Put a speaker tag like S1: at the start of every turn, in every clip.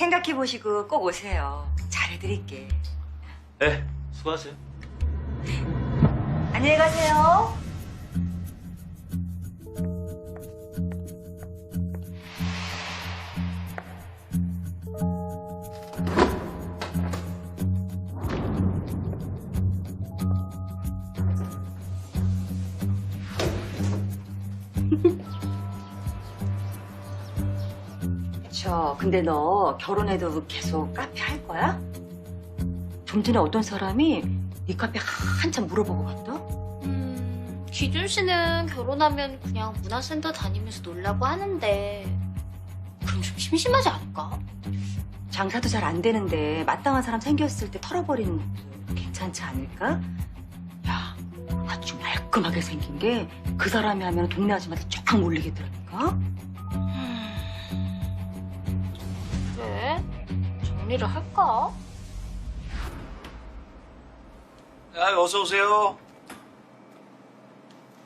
S1: 생각해보시고 꼭 오세요. 잘해드릴게.
S2: 네, 수고하세요.
S1: 안녕히 가세요. 근데 너 결혼해도 계속 카페 할 거야? 좀 전에 어떤 사람이 네 카페 한참 물어보고 갔다?
S3: 기준 씨는 결혼하면 그냥 문화센터 다니면서 놀라고 하는데 그럼 좀 심심하지 않을까?
S1: 장사도 잘 안 되는데 마땅한 사람 생겼을 때 털어버리는 것도 괜찮지 않을까? 야, 아주 말끔하게 생긴 게 그 사람이 하면 동네 아줌마들 쫙 몰리겠더라니까?
S3: 그래? 정리를 할까?
S2: 아, 어서 오세요.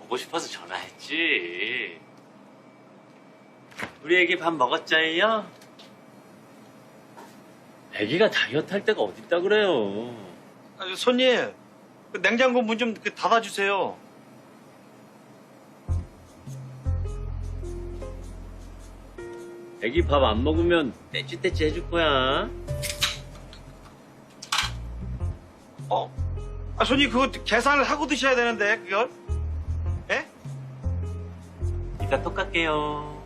S2: 보고 싶어서 전화했지. 우리 애기 밥 먹었자요? 애기가 다이어트 할 때가 어딨다 그래요.
S4: 손님, 그 냉장고 문 좀 닫아주세요.
S2: 애기 밥 안 먹으면 떼찌떼찌 해줄 거야.
S4: 손님 그거 계산을 하고 드셔야 되는데 그걸? 예?
S2: 이따 또 깎게요.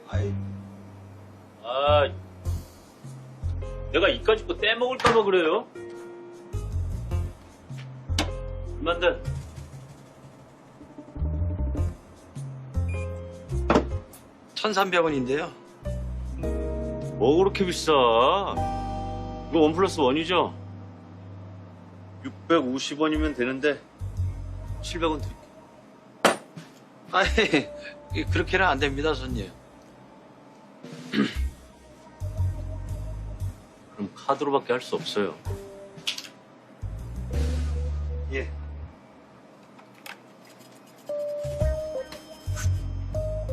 S4: 아이,
S2: 아, 내가 이까짓 거 떼먹을까봐 그래요? 얼만데?
S4: 1,300원인데요.
S2: 뭐 그렇게 비싸? 이거 원 플러스 원이죠? 650원이면 되는데 700원 드릴게요.
S4: 아니, 그렇게는 안 됩니다, 손님.
S2: 그럼 카드로밖에 할 수 없어요.
S4: 예.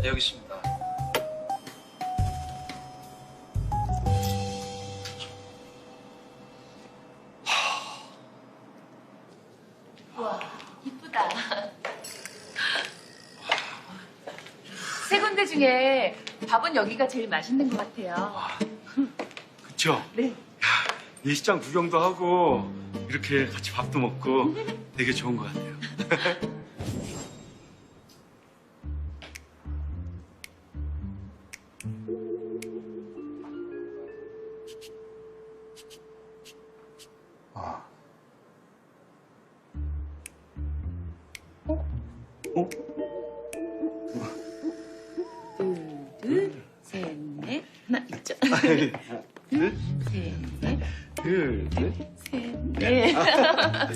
S4: 네, 여기 있습니다.
S5: 우와, 이쁘다. 세 군데 중에 밥은 여기가 제일 맛있는 것 같아요.
S6: 그쵸?
S5: 네.
S6: 예시장 구경도 하고 이렇게 같이 밥도 먹고 되게 좋은 것 같아요.
S5: 둘, 셋, 넷. 하나, 있죠. 둘, 셋, 넷.
S6: 둘, 셋.
S5: 셋, 넷. 하나,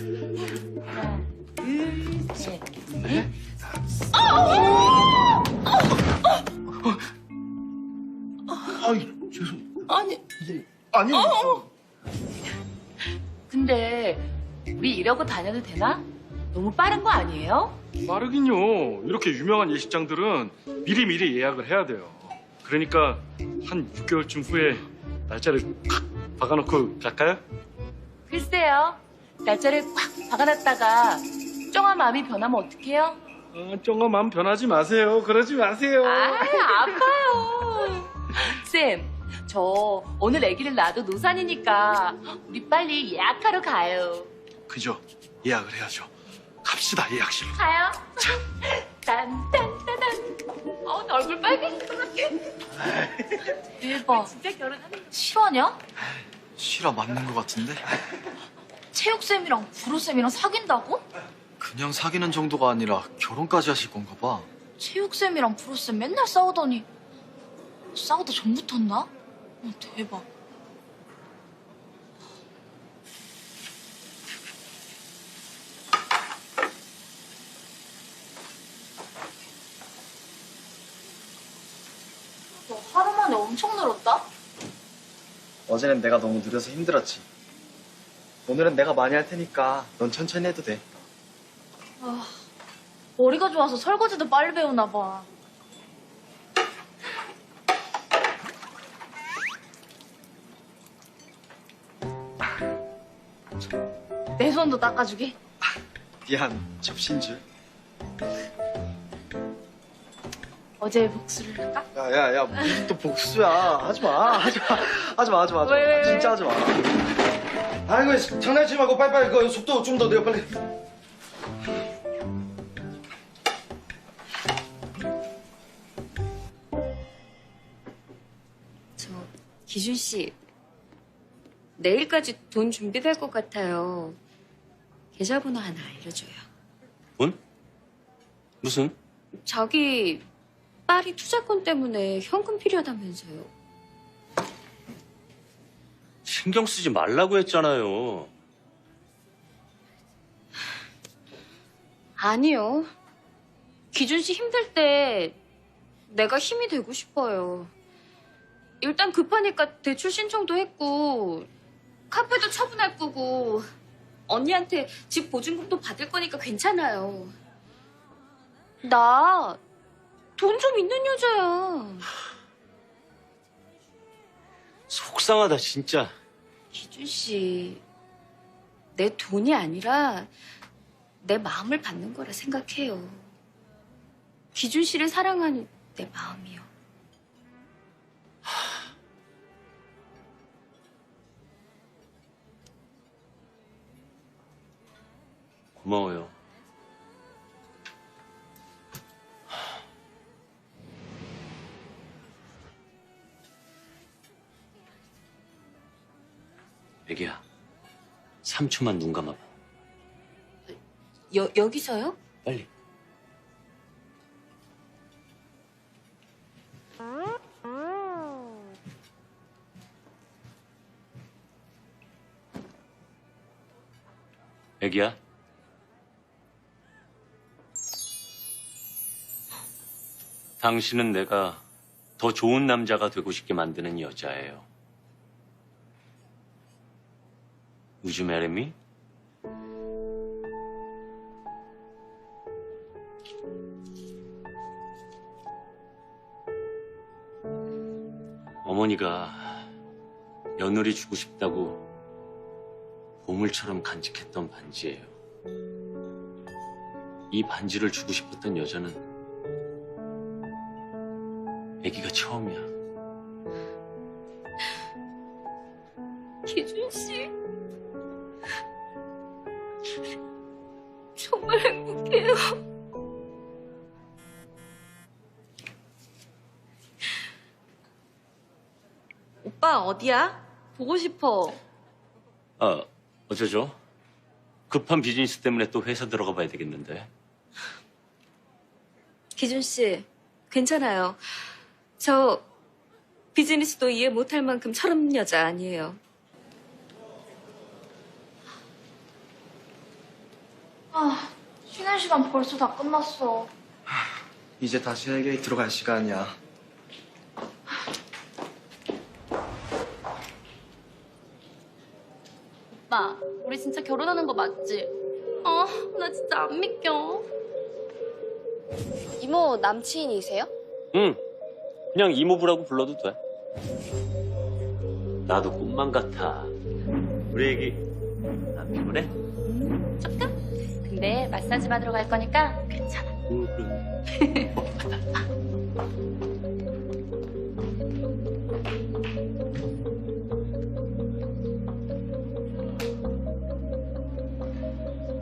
S5: 둘, 셋, 넷.
S6: 아이, 죄송.
S5: 아니,
S6: 아니.
S5: 근데 우리 이러고 다녀도 되나? 너무 빠른 거 아니에요?
S6: 빠르긴요. 이렇게 유명한 예식장들은 미리미리 예약을 해야 돼요. 그러니까 한 6개월쯤 후에 날짜를 콱 박아놓고 갈까요?
S5: 글쎄요. 날짜를 꽉 박아놨다가 쩡아 마음이 변하면 어떡해요?
S6: 쫑아 마음 변하지 마세요. 그러지 마세요.
S5: 아파요. 쌤, 저 오늘 아기를 낳아도 노산이니까 우리 빨리 예약하러 가요.
S6: 그죠? 예약을 해야죠. 갑시다, 예약실로.
S5: 가요? 딴딴따단. 나 얼굴 빨개질 것 같아. 대박. 진짜 결혼하는 거 실화냐?
S7: 실화 맞는 것 같은데?
S3: 체육쌤이랑 구로쌤이랑 사귄다고?
S7: 그냥 사귀는 정도가 아니라 결혼까지 하실 건가 봐.
S3: 체육쌤이랑 구로쌤 맨날 싸우더니 싸우다 정 붙었나? 대박. 너 하루 만에 엄청 늘었다?
S7: 어제는 내가 너무 느려서 힘들었지. 오늘은 내가 많이 할 테니까 넌 천천히 해도 돼.
S3: 머리가 좋아서 설거지도 빨리 배우나 봐. 손도 닦아주게.
S7: 미안, 접시인 줄.
S3: 어제 복수를 할까?
S7: 야야야, 무슨 또 복수야. 하지마.
S3: 왜?
S7: 진짜 하지마. 아이고, 장난치지 말고 빨리빨리 그 속도 좀 더 내요, 빨리.
S8: 저 기준 씨 내일까지 돈 준비될 것 같아요. 계좌번호 하나 알려줘요.
S2: 돈? 무슨?
S8: 자기 파리 투자권 때문에 현금 필요하다면서요.
S2: 신경 쓰지 말라고 했잖아요.
S8: 아니요. 기준 씨 힘들 때 내가 힘이 되고 싶어요. 일단 급하니까 대출 신청도 했고 카페도 처분할 거고 언니한테 집 보증금도 받을 거니까 괜찮아요. 나 돈 좀 있는 여자야.
S2: 속상하다 진짜.
S8: 기준 씨, 내 돈이 아니라 내 마음을 받는 거라 생각해요. 기준 씨를 사랑하는 내 마음이요.
S2: 고마워요. 애기야, 3초만 눈 감아봐.
S8: 여기서요?
S2: 빨리. 애기야. 당신은 내가 더 좋은 남자가 되고 싶게 만드는 여자예요. Would you marry me? 어머니가 며느리 주고 싶다고 보물처럼 간직했던 반지예요. 이 반지를 주고 싶었던 여자는 아기가 처음이야.
S8: 기준 씨, 정말 행복해요.
S1: 오빠 어디야? 보고 싶어.
S2: 어쩌죠? 급한 비즈니스 때문에 또 회사 들어가 봐야 되겠는데.
S8: 기준 씨, 괜찮아요. 저 비즈니스도 이해 못할 만큼 철없는 여자 아니에요.
S3: 아, 쉬는 시간 벌써 다 끝났어.
S7: 이제 다시 헬게이 들어갈 시간이야.
S3: 오빠, 우리 진짜 결혼하는 거 맞지? 나 진짜 안 믿겨.
S9: 이모 남친이세요?
S2: 응. 그냥 이모부라고 불러도 돼. 나도 꿈만 같아. 우리 애기 안 피곤해?
S3: 근데 마사지 받으러 갈 거니까 괜찮아.
S2: 그래.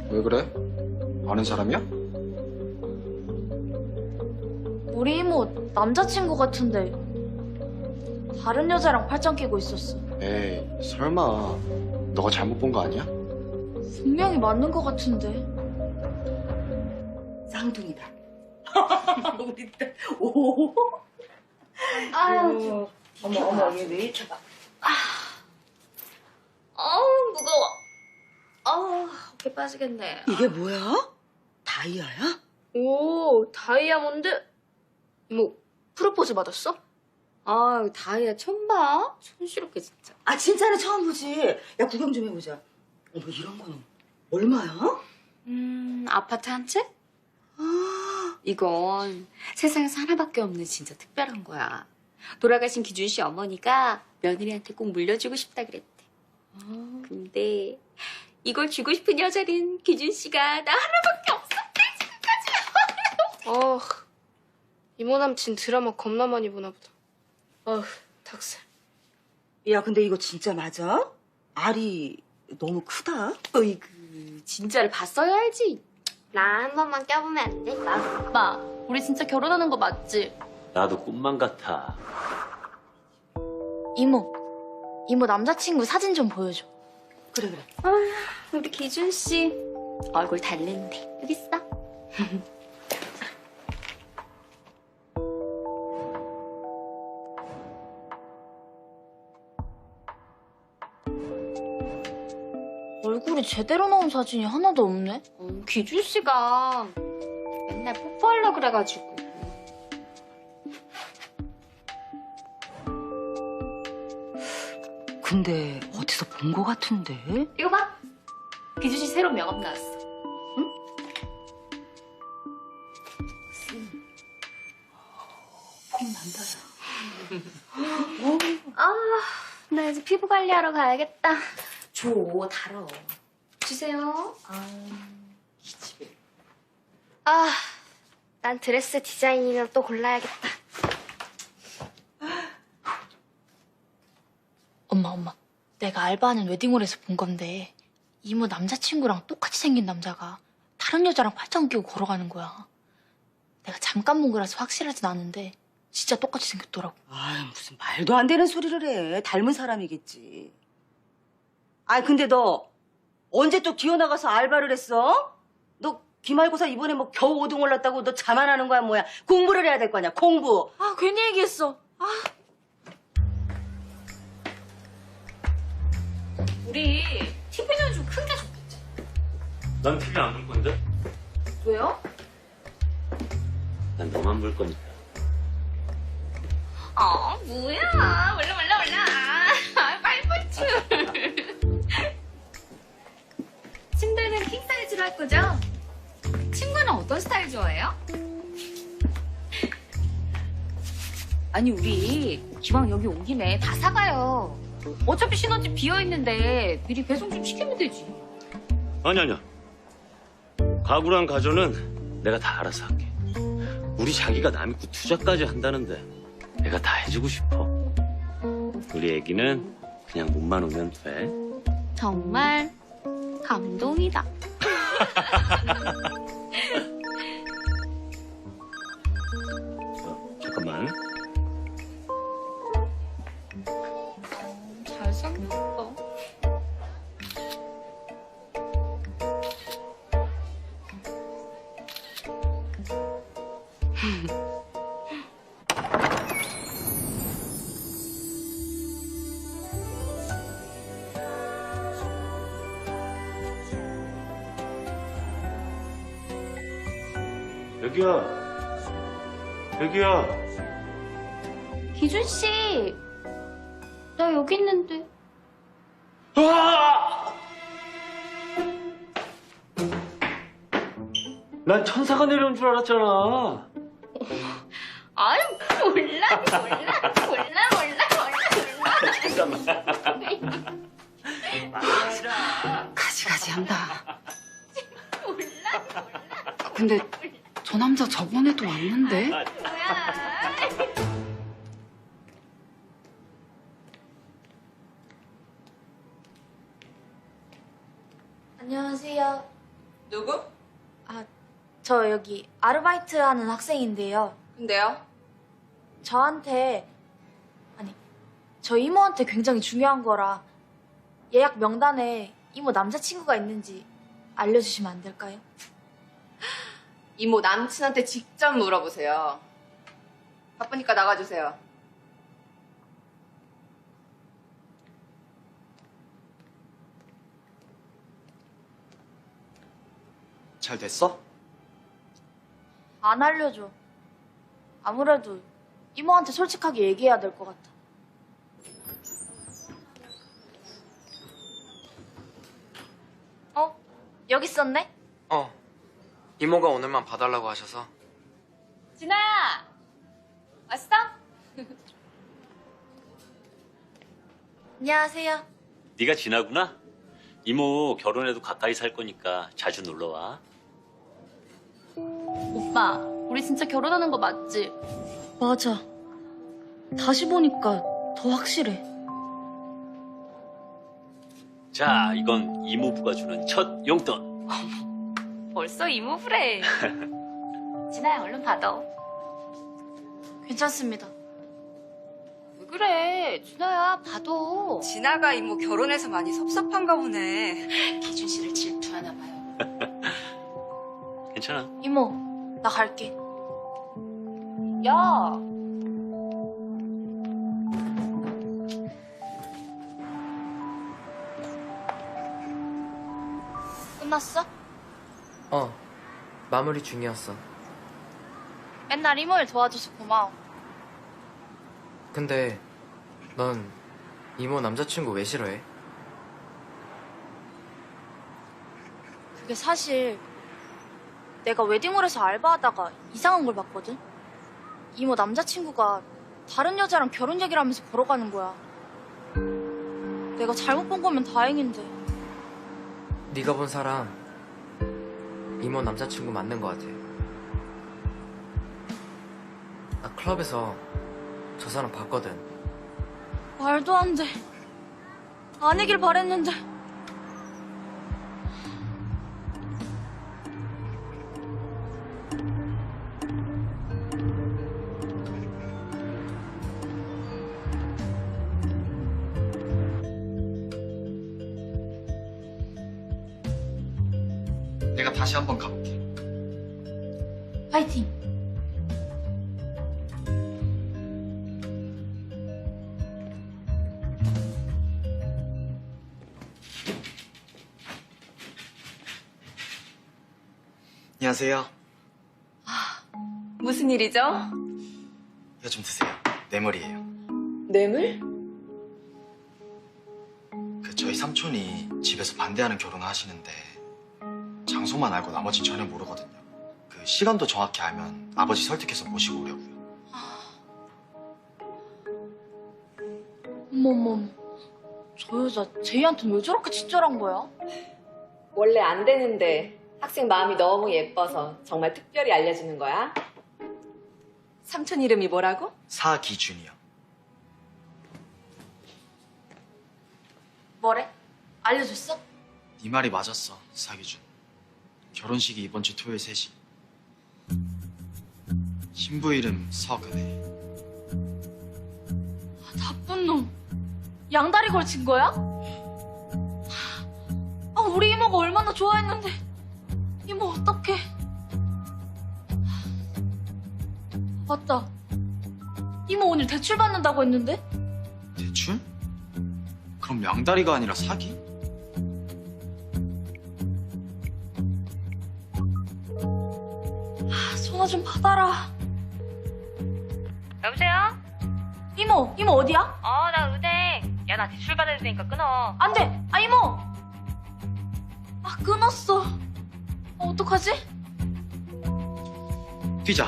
S7: 왜 그래? 아는 사람이야?
S3: 우리 이모 남자친구 같은데 다른 여자랑 팔짱 끼고 있었어.
S7: 에이, 설마 너가 잘못 본 거 아니야?
S3: 분명히 맞는 거 같은데.
S1: 쌍둥이다. 우리 딸. 오.
S3: 아유,
S1: 어머, 얘 왜 이렇게 막.
S8: 무거워. 어깨 빠지겠네.
S1: 이게 뭐야? 다이아야?
S3: 오, 다이아몬드? 뭐 프로포즈 받았어?
S8: 다이아 처음 봐? 손시럽게 진짜.
S1: 아, 진짜는 처음 보지. 야, 구경 좀 해보자. 어머, 이런 거는 얼마야?
S8: 아파트 한 채? 이건 세상에서 하나밖에 없는 진짜 특별한 거야. 돌아가신 기준 씨 어머니가 며느리한테 꼭 물려주고 싶다 그랬대. 근데 이걸 주고 싶은 여자는 기준 씨가 나 하나밖에 없어.
S9: 이모 남친 드라마 겁나 많이 보나 보다. 닭살.
S1: 야, 근데 이거 진짜 맞아? 알이 너무 크다.
S8: 어이구, 진짜를 봤어야 알지.
S3: 나 한 번만 껴보면 안 돼?
S8: 오빠, 우리 진짜 결혼하는 거 맞지?
S2: 나도 꿈만 같아.
S8: 이모 남자친구 사진 좀 보여줘.
S1: 그래.
S8: 우리 기준 씨 얼굴 달랬는데 여기 있어. 얼굴이 제대로 나온 사진이 하나도 없네. 기준 씨가 맨날 뽀뽀하려 그래가지고.
S1: 근데 어디서 본 거 같은데?
S8: 이거 봐. 기준 씨 새로운 명함 나왔어. 나 이제 피부 관리하러 가야겠다. 줘, 달어. 주세요.
S3: 난 드레스 디자인이면 또 골라야겠다.
S8: 엄마. 내가 알바하는 웨딩홀에서 본 건데 이모 남자친구랑 똑같이 생긴 남자가 다른 여자랑 팔짱 끼고 걸어가는 거야. 내가 잠깐 본 거라서 확실하진 않은데 진짜 똑같이 생겼더라고.
S1: 아, 무슨 말도 안 되는 소리를 해. 닮은 사람이겠지. 아, 근데 너 언제 또 기어나가서 알바를 했어? 너 기말고사 이번에 뭐 겨우 5등 올랐다고 너 자만하는 거야 뭐야? 공부를 해야 될 거 아니야, 공부.
S8: 아, 괜히 얘기했어. 우리 TV는 좀 큰 게 좋겠지?
S2: 난 TV 안 볼 건데?
S8: 왜요?
S2: 난 너만 볼 거니까.
S8: 뭐야. 몰라. 빨리빨리. 침대는 킹 사이즈로 할 거죠? 친구는 어떤 스타일 좋아해요? 아니, 우리 기왕 여기 온 김에 다 사가요. 어차피 신혼집 비어있는데 미리 배송 좀 시키면 되지.
S2: 아니야. 가구랑 가전은 내가 다 알아서 할게. 우리 자기가 남 믿고 투자까지 한다는데 내가 다 해주고 싶어. 우리 애기는 그냥 몸만 오면 돼.
S8: 정말 감동이다.
S2: 잠깐만.
S8: 잘생겼다.
S2: 여기야.
S8: 기준 씨, 나 여기 있는데.
S2: 난 천사가 내려온 줄 알았잖아.
S8: 아유, 몰라.
S5: 가지가지 한다. 근데 저 남자 저번에도 왔는데?
S10: 안녕하세요.
S9: 누구?
S10: 저 여기 아르바이트 하는 학생인데요.
S9: 근데요?
S10: 저한테, 저 이모한테 굉장히 중요한 거라 예약 명단에 이모 남자친구가 있는지 알려주시면 안 될까요?
S9: 이모 남친한테 직접 물어보세요. 바쁘니까 나가주세요.
S7: 잘 됐어?
S10: 안 알려줘. 아무래도 이모한테 솔직하게 얘기해야 될 것 같아. 여기 있었네?
S7: 이모가 오늘만 봐달라고 하셔서.
S8: 진아야, 왔어?
S10: 안녕하세요.
S2: 네가 진아구나? 이모 결혼해도 가까이 살 거니까 자주 놀러 와.
S8: 오빠, 우리 진짜 결혼하는 거 맞지?
S10: 맞아. 다시 보니까 더 확실해.
S2: 자, 이건 이모부가 주는 첫 용돈.
S8: 벌써 이모부래. 진아야, 얼른 받아.
S10: 괜찮습니다.
S8: 왜 그래? 진아야, 받아.
S1: 진아가 이모 결혼해서 많이 섭섭한가 보네.
S5: 기준 씨를 질투하나 봐요.
S2: 괜찮아.
S10: 이모, 나 갈게.
S8: 야,
S10: 끝났어?
S7: 마무리 중이었어.
S10: 맨날 이모를 도와줘서 고마워.
S7: 근데 넌 이모 남자친구 왜 싫어해?
S10: 그게 사실 내가 웨딩홀에서 알바하다가 이상한 걸 봤거든? 이모 남자친구가 다른 여자랑 결혼 얘기를 하면서 걸어가는 거야. 내가 잘못 본 거면 다행인데.
S7: 네가 본 사람 이모 남자친구 맞는 것 같아. 나 클럽에서 저 사람 봤거든.
S10: 말도 안 돼. 아니길 바랬는데.
S7: 내가 다시 한번 가볼게.
S10: 파이팅.
S7: 안녕하세요.
S1: 무슨 일이죠?
S7: 이거 좀 드세요. 뇌물이에요.
S1: 뇌물?
S7: 저희 삼촌이 집에서 반대하는 결혼을 하시는데 장소만 알고 나머진 전혀 모르거든요. 시간도 정확히 알면 아버지 설득해서 모시고 오려고요.
S10: 어머머. 저 여자 제이한테는 왜 저렇게 친절한 거야?
S1: 원래 안 되는데 학생 마음이 너무 예뻐서 정말 특별히 알려주는 거야? 삼촌 이름이 뭐라고?
S7: 사기준이요.
S10: 뭐래? 알려줬어?
S7: 네 말이 맞았어, 사기준. 결혼식이 이번 주 토요일 3시. 신부 이름 서근혜.
S10: 나쁜 놈. 양다리 걸친 거야? 우리 이모가 얼마나 좋아했는데. 이모 어떡해. 맞다. 이모 오늘 대출 받는다고 했는데?
S7: 대출? 그럼 양다리가 아니라 사기?
S10: 전화 좀 받아라.
S8: 여보세요?
S10: 이모 어디야?
S8: 나 은행. 야, 나 대출 받을 테니까 끊어.
S10: 안 돼! 이모! 끊었어. 어떡하지?
S7: 뛰자.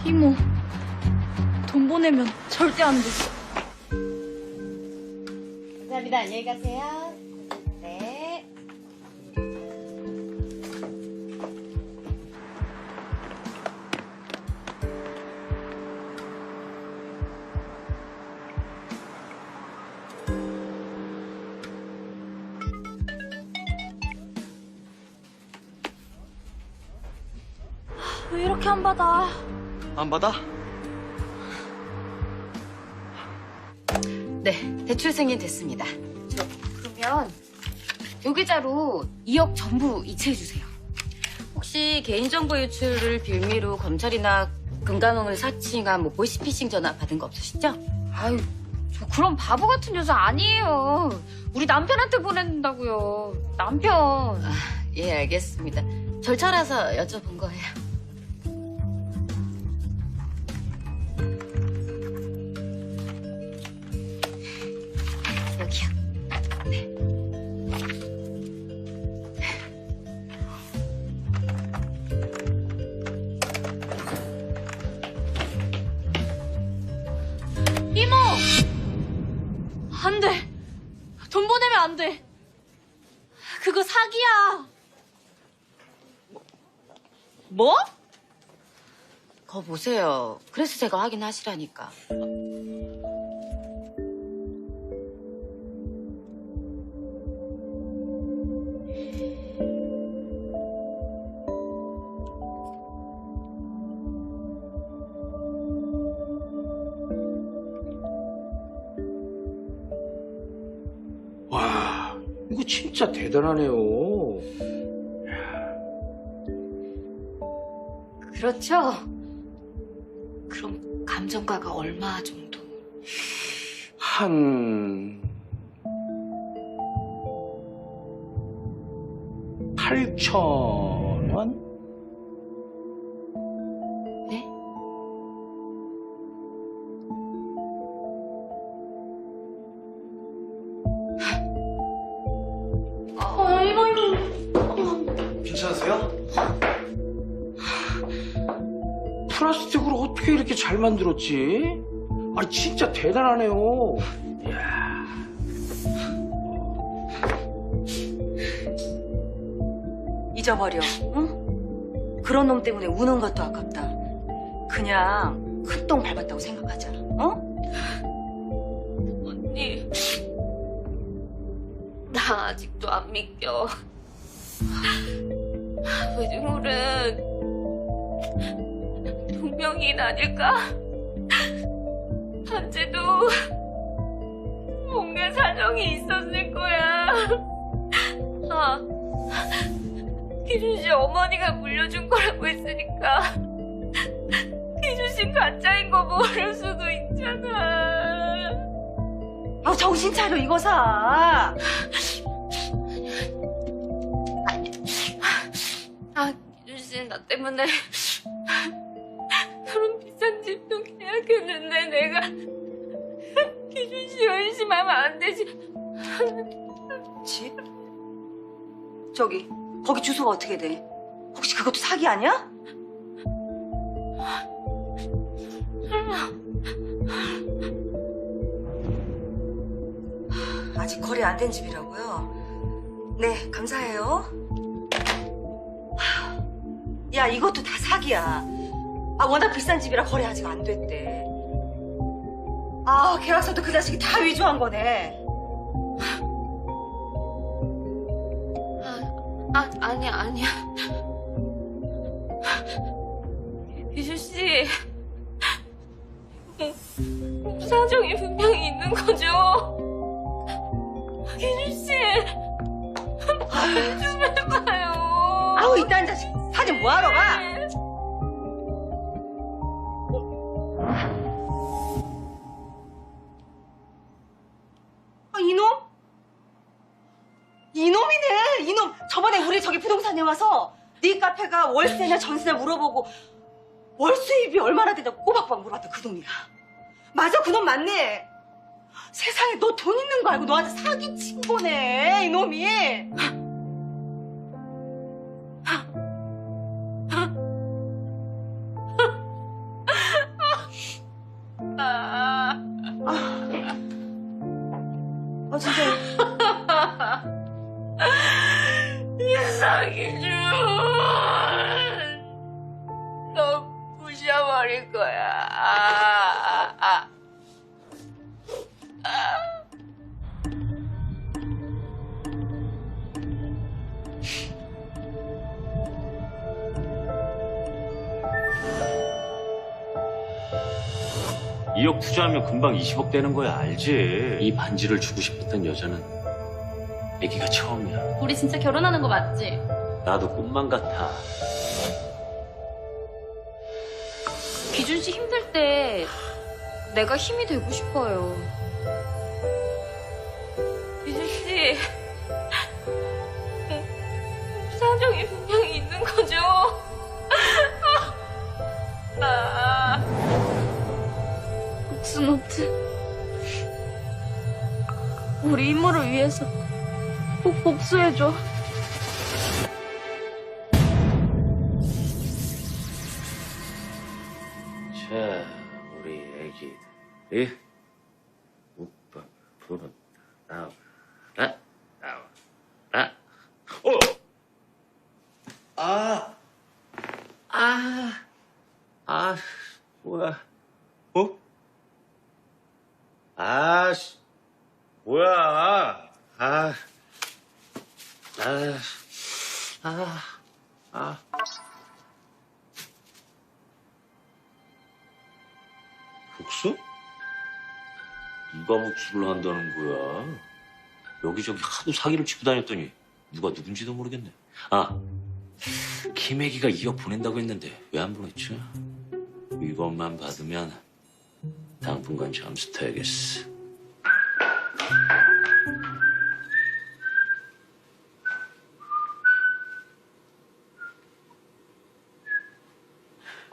S10: 이모, 돈 보내면 절대 안 돼.
S5: 감사합니다. 안녕히 가세요. 네.
S10: 왜 이렇게 안 받아?
S7: 안 받아?
S5: 네, 대출 승인됐습니다.
S8: 그러면 요 계좌로 2억 전부 이체해주세요.
S5: 혹시 개인정보 유출을 빌미로 검찰이나 금감원을 사칭한 보이스피싱 전화 받은 거 없으시죠?
S8: 아유, 저 그런 바보 같은 여자 아니에요. 우리 남편한테 보낸다고요. 남편.
S5: 예, 알겠습니다. 절차라서 여쭤본 거예요. 여기요.
S10: 돈 보내면 안 돼. 그거 사기야.
S5: 뭐? 거 보세요. 그래서 제가 확인하시라니까.
S11: 와, 이거 진짜 대단하네요.
S8: 그렇죠? 그럼 감정가가 얼마 정도?
S11: 한 8,000원?
S8: 네?
S7: 괜찮으세요?
S11: 플라스틱으로 어떻게 이렇게 잘 만들었지? 아니, 진짜 대단하네요. 이야.
S1: 잊어버려. 응? 그런 놈 때문에 우는 것도 아깝다. 그냥 큰 똥 밟았다고 생각하자. 어?
S8: 언니, 나 아직도 안 믿겨. 외증홀은 동명이인 아닐까? 한재도 뭔가 사정이 있었을 거야. 아, 기준 씨 어머니가 물려준 거라고 했으니까 기준 씨 가짜인 거 모를 수도 있잖아.
S1: 아, 정신 차려, 이거 사.
S8: 아, 기준 씨는 나 때문에 그런 비싼 집도 계약했는데 내가 기준 씨 의심하면 안 되지.
S1: 집? 저기, 거기 주소가 어떻게 돼? 혹시 그것도 사기 아니야? 아직 거래 안 된 집이라고요? 네, 감사해요. 야, 이것도 다 사기야. 아, 워낙 비싼 집이라 거래 아직 안 됐대. 아, 계약서도 그 자식이 다 위조한 거네.
S8: 아니야. 기준 씨, 사정이 분명히 있는 거죠? 기준 씨, 좀 해봐요.
S1: 아우, 이딴 자식 사진 뭐하러 가? 아, 이놈? 이놈이네. 이놈 저번에 우리 저기 부동산에 와서 네 카페가 월세냐 전세냐 물어보고 월 수입이 얼마나 되냐고 꼬박꼬박 물어봤던 그 놈이야. 맞아, 그놈 맞네. 세상에 너 돈 있는 거 알고 너한테 사기친 거네, 이놈이. 진짜.
S8: 이상기준, 너 부셔버릴 거야.
S2: 이 2억 투자하면 금방 20억 되는 거야, 알지? 이 반지를 주고 싶었던 여자는 애기가 처음이야.
S8: 우리 진짜 결혼하는 거 맞지?
S2: 나도 꿈만 같아.
S8: 기준 씨 힘들 때 내가 힘이 되고 싶어요. 기준 씨, 사정이 분명히 있는 거죠? 복수노트, 우리 이모를 위해서 꼭 복수해줘.
S2: 자, 우리 애기들이 오빠 부른다. 누가 복수를 한다는 거야? 여기저기 하도 사기를 치고 다녔더니 누가 누군지도 모르겠네. 아, 김혜기가 2억 보낸다고 했는데 왜 안 보냈지? 이것만 받으면 당분간 잠수 타야겠어.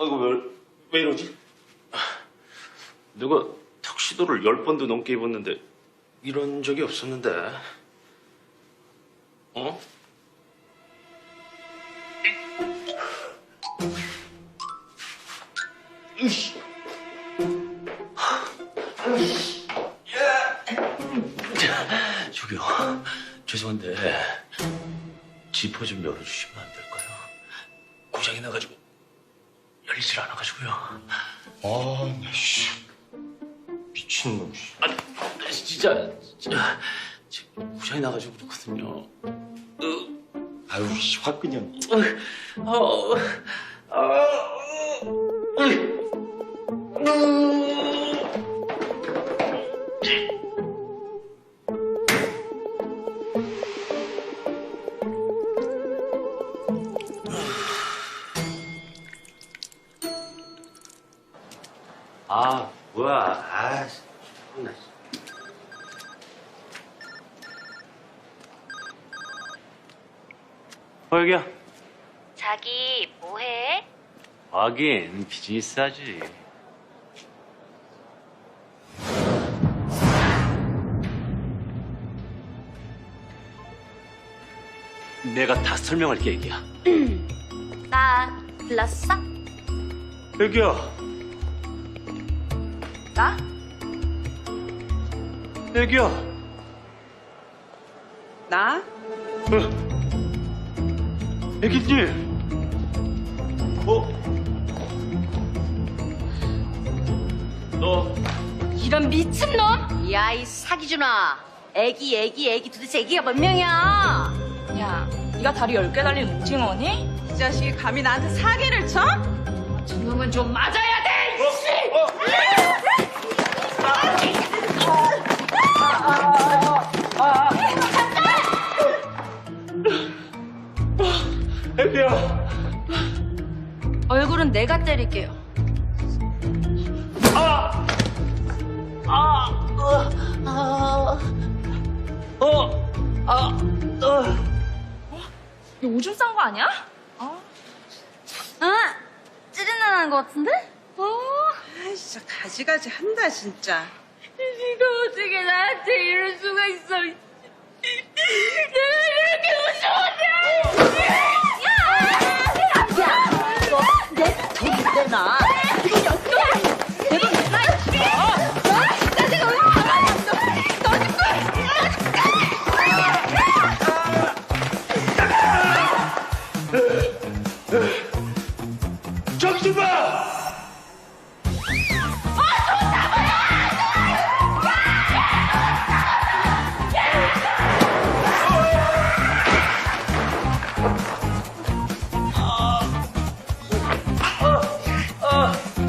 S2: 이거 왜 이러지? 누가 턱시도를 10번도 넘게 입었는데 이런 적이 없었는데. 어? 저기요, 죄송한데 지퍼 좀 열어주시면 안 될까요? 고장이 나가지고 열리질 않아가지고요.
S7: 아, 씨. 미친놈.
S2: 아, 진짜 지금 고장이 나가지고 그렇거든요.
S7: 아유, 씨, 확 그냥.
S2: 아, 뭐야. 아, 참나. 여기야.
S3: 자기 뭐해?
S2: 하긴 비즈니스 하지. 내가 다 설명할게, 애기야.
S10: 나 불렀어?
S2: 애기야.
S10: 나?
S2: 애기야.
S1: 나?
S2: 애기님. 너
S5: 이런 미친놈! 야, 이 사기준아. 애기 도대체 애기가 몇 명이야?
S1: 야, 네가 다리 10개 달린 오징어니? 이 자식이 감히 나한테 사기를 쳐?
S8: 저놈은 좀 맞아야 돼!
S2: 애기야.
S10: 얼굴은 내가 때릴게요.
S1: 너 오줌 싼 거 아니야?
S10: 찌릿나는 것 같은데?
S1: 아, 진짜 가지가지 한다 진짜.
S8: 네가 어떻게 나한테 이럴 수가 있어? 내가 이렇게
S2: 정신 봐!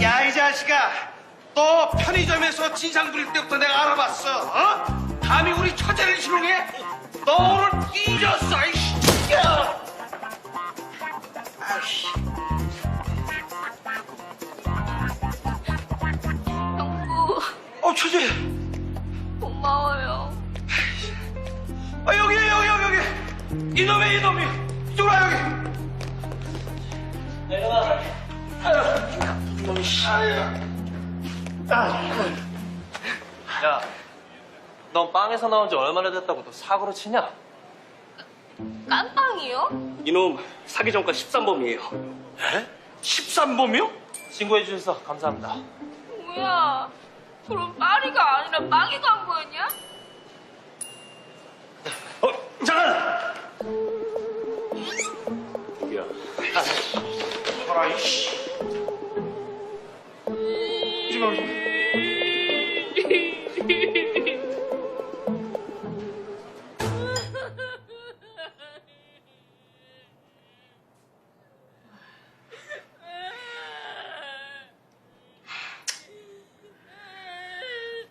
S4: 야, 이 자식아. 너 편의점에서 진상 부릴 때부터 내가 알아봤어. 어? 감히 우리 처제를 희롱해? 너 오늘 뒤졌어, 이씨. 야! 아이씨.
S8: 형부
S4: 처제.
S8: 고마워요.
S4: 여기. 이놈이. 이쪽으로 와, 여기.
S12: 야, 넌 빵에서 나온 지 얼마나 됐다고 또 사고로 치냐?
S8: 깜빵이요?
S12: 이놈 사기 전과 13범이에요.
S4: 에? 13범이요?
S12: 신고해 주셔서 감사합니다.
S8: 뭐야? 그럼 파리가 아니라 빵이 간 거였냐?
S2: 잠깐! 애기야.
S4: 봐라, 이씨. 이리 와.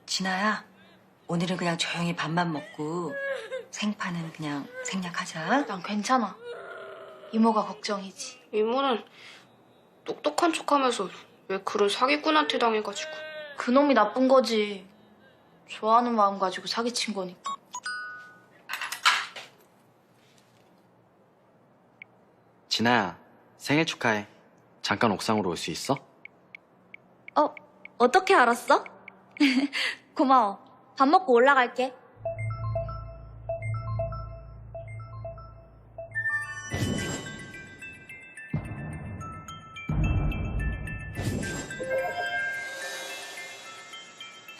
S1: 진아야, 오늘은 그냥 조용히 밥만 먹고 생파는 그냥 생략하자.
S10: 난 괜찮아. 이모가 걱정이지.
S9: 이모는 똑똑한 척하면서 왜 그런 사기꾼한테 당해가지고.
S10: 그놈이 나쁜 거지. 좋아하는 마음 가지고 사기친 거니까.
S7: 진아야, 생일 축하해. 잠깐 옥상으로 올 수 있어?
S10: 어떻게 알았어? 고마워. 밥 먹고 올라갈게.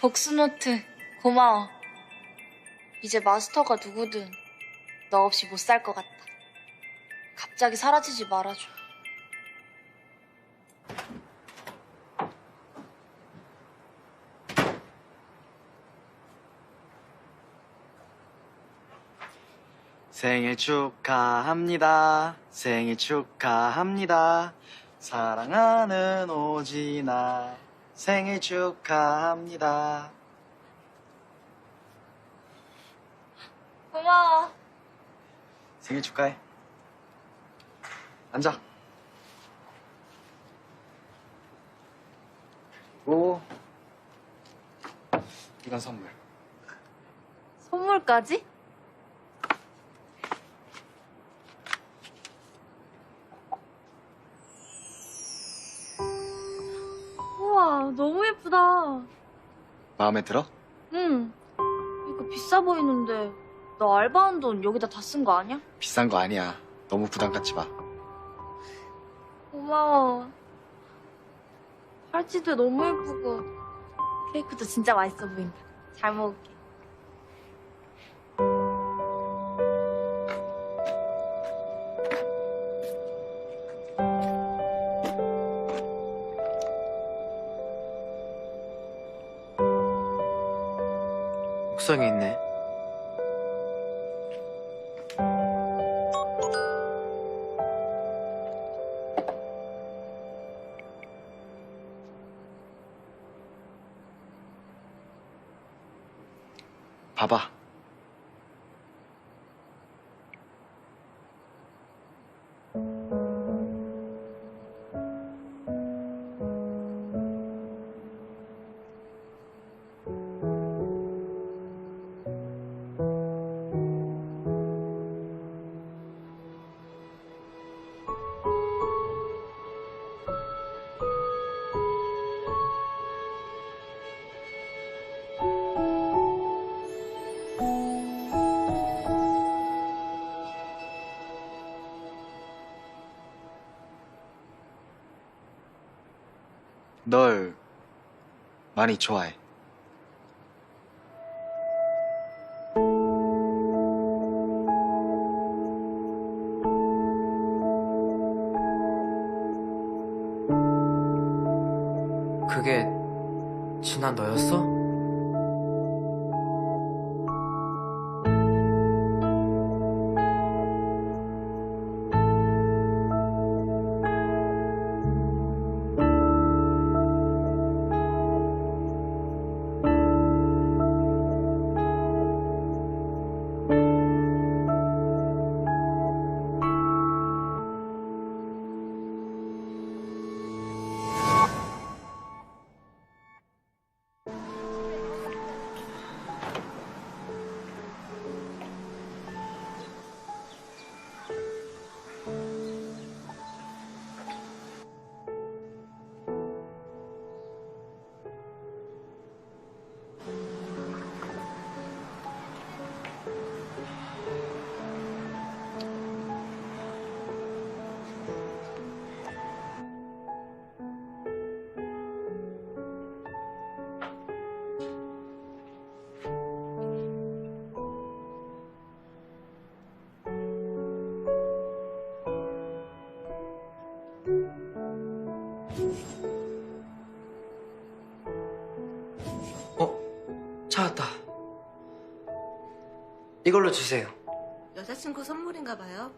S10: 복수노트 고마워. 이제 마스터가 누구든 너 없이 못 살 것 같다. 갑자기 사라지지 말아줘.
S7: 생일 축하합니다. 생일 축하합니다. 사랑하는 오진아. 생일 축하합니다.
S10: 고마워.
S7: 생일 축하해. 앉아. 오. 이건 선물.
S10: 선물까지? 우와, 너무 예쁘다.
S7: 마음에 들어?
S10: 응. 이거 비싸 보이는데 너 알바한 돈 여기다 다 쓴 거 아니야?
S7: 비싼 거 아니야. 너무 부담 갖지 마.
S10: 고마워. 팔찌도 너무 예쁘고 케이크도 진짜 맛있어 보인다. 잘 먹을게.
S12: 옥상에 있네.
S7: 봐봐. 널 많이 좋아해.
S12: 그게 진아 너였어? 찾았다. 이걸로 주세요.
S13: 여자친구 선물인가 봐요.